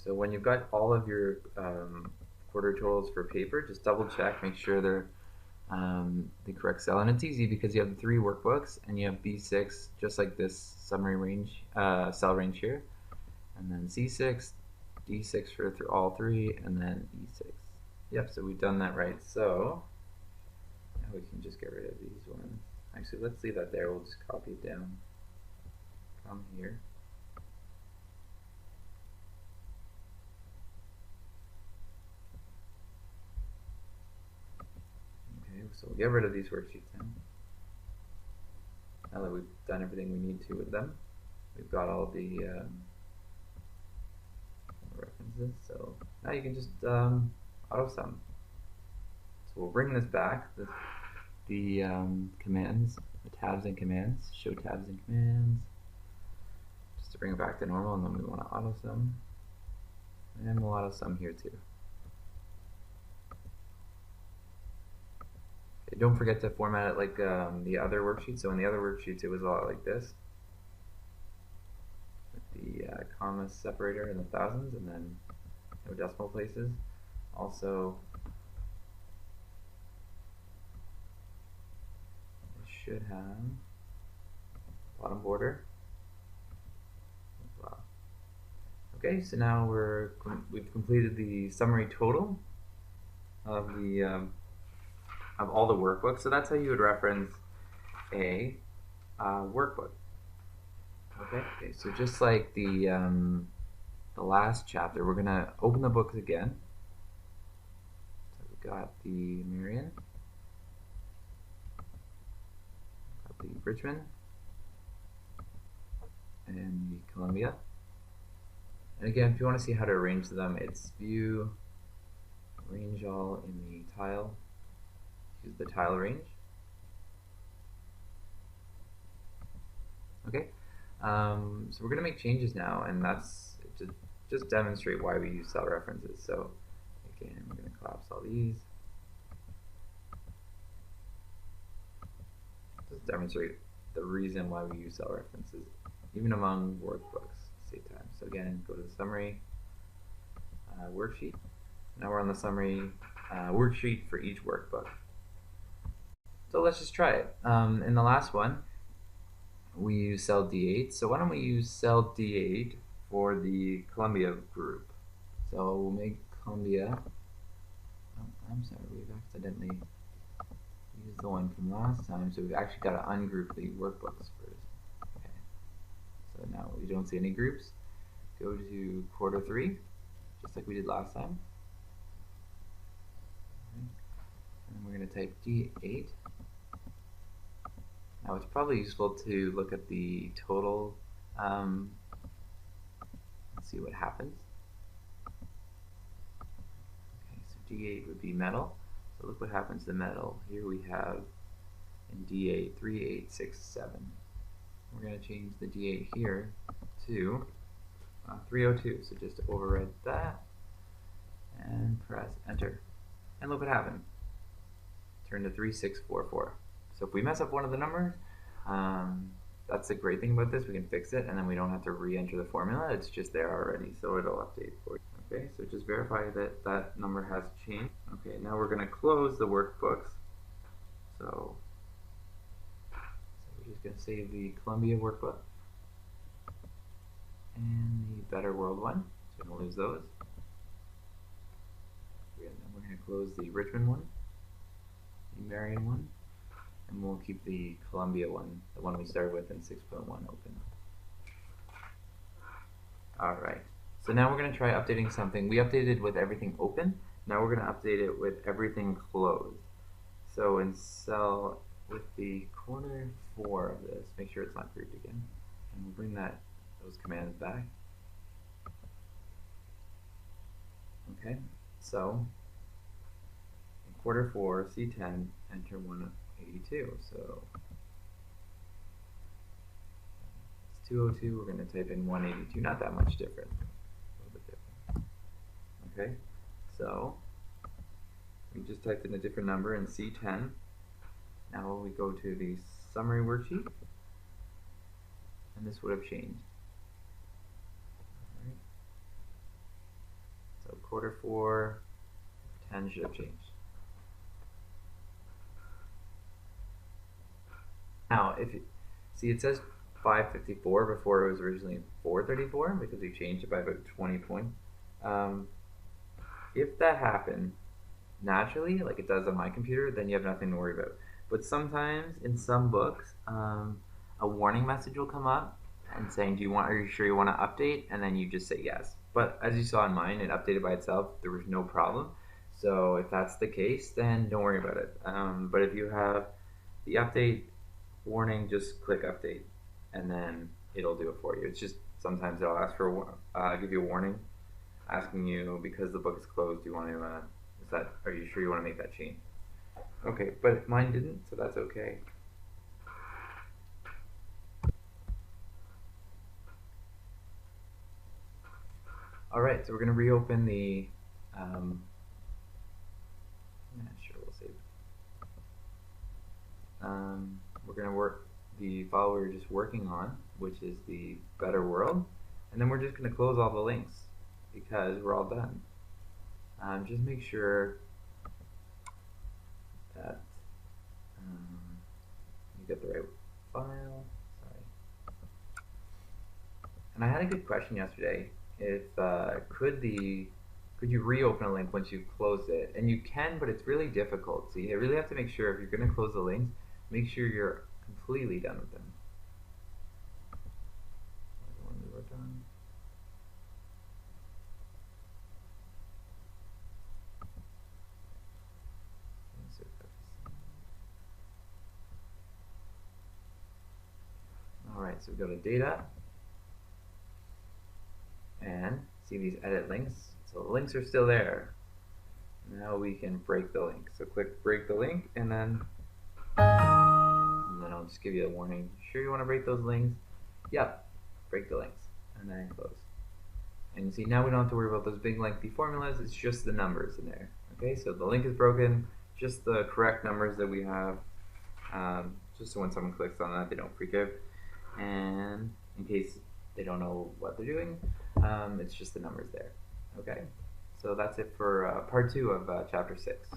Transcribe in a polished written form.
So when you've got all of your quarter totals for paper, just double check, make sure they're the correct cell. And it's easy because you have the 3 workbooks and you have B6 just like this summary range, cell range here, and then C6, D6 for all 3, and then E6. Yep, so we've done that right. So now we can just get rid of these ones. Actually, let's leave that there. We'll just copy it down. Come here. Okay, so we'll get rid of these worksheets now. Now that we've done everything we need to with them, we've got all the references. So now you can just auto sum. So we'll bring this back. The commands, the tabs and commands, show tabs and commands, just to bring it back to normal, and then we want to auto sum, and we'll auto sum here too. Okay, don't forget to format it like the other worksheet. So in the other worksheets, it was a lot like this, with the comma separator and the thousands, and then no decimal places. Also, it should have bottom border. Wow. Okay, so now we've completed the summary total of the of all the workbooks. So that's how you would reference a workbook. Okay, so just like the last chapter, we're gonna open the books again. So we've got the Marian, got the Richmond, and the Columbia. And again, if you want to see how to arrange them, it's View, Arrange All in the tile. Use the tile range. Okay, so we're going to make changes now, and that's to just demonstrate why we use cell references. So again, we're going to collapse all these. Just demonstrate the reason why we use cell references, even among workbooks. Save time. So again, go to the summary worksheet. Now we're on the summary worksheet for each workbook. So let's just try it. In the last one, we use cell D8. So why don't we use cell D8 for the Columbia group? So we'll make Columbia. Oh, I'm sorry, we've accidentally used the one from last time. So we've actually got to ungroup the workbooks first. Okay. So now we don't see any groups. Go to quarter 3, just like we did last time. And we're going to type D8. Now it's probably useful to look at the total and see what happens. Okay, so D8 would be metal. So look what happens to metal. Here we have in D8 3, 8, 6, 7. We're going to change the D8 here to 302. So just overwrite that and press enter. And look what happened. Turn to 3644. So if we mess up one of the numbers, that's the great thing about this. We can fix it, and then we don't have to re-enter the formula. It's just there already, so it'll update for you. Okay, so just verify that that number has changed. Okay, now we're going to close the workbooks. So we're just going to save the Columbia workbook and the Better World one. So we're going to lose those. We're going to close the Richmond one, the Marian one, and we'll keep the Columbia one, the one we started with in 6.1, open. Alright, so now we're going to try updating something. We updated with everything open. Now we're going to update it with everything closed. So in cell, with the corner 4 of this, make sure it's not grouped again. And we'll bring those commands back. Okay, so in quarter 4, C10, enter 182. So it's 202. We're going to type in 182. Not that much different. A little bit different. Okay, so we just typed in a different number in C10. Now we go to the summary worksheet, and this would have changed. quarter 4, 10 should have changed. Now, if you see, it says 554 before it was originally 434 because we changed it by about 20 points. If that happened naturally, like it does on my computer, then you have nothing to worry about. But sometimes in some books, a warning message will come up and saying, are you sure you want to update? And then you just say yes. But as you saw in mine, it updated by itself. There was no problem. So if that's the case, then don't worry about it. But if you have the update warning, just click update, and then it'll do it for you. It's just sometimes it'll ask for give you a warning, asking you because the book is closed. Do you want to? Are you sure you want to make that change? Okay, but mine didn't, so that's okay. All right, so we're going to reopen the. Sure, we'll save. We're going to work the file we were just working on, which is the Better World, and then we're just going to close all the links because we're all done. Just make sure that you get the right file. Sorry. And I had a good question yesterday. If could you reopen a link once you've closed it? And you can, but it's really difficult. So you really have to make sure if you're going to close the links, make sure you're completely done with them. Alright, so we go to data and see these edit links. So the links are still there. Now we can break the link. So click break the link and then I'll just give you a warning. Sure you want to break those links? Yep, break the links and then close. And you see now we don't have to worry about those big lengthy formulas, it's just the numbers in there. Okay, so the link is broken, just the correct numbers that we have, just so when someone clicks on that they don't freak out. And in case they don't know what they're doing, it's just the numbers there. Okay, so that's it for part 2 of chapter 6.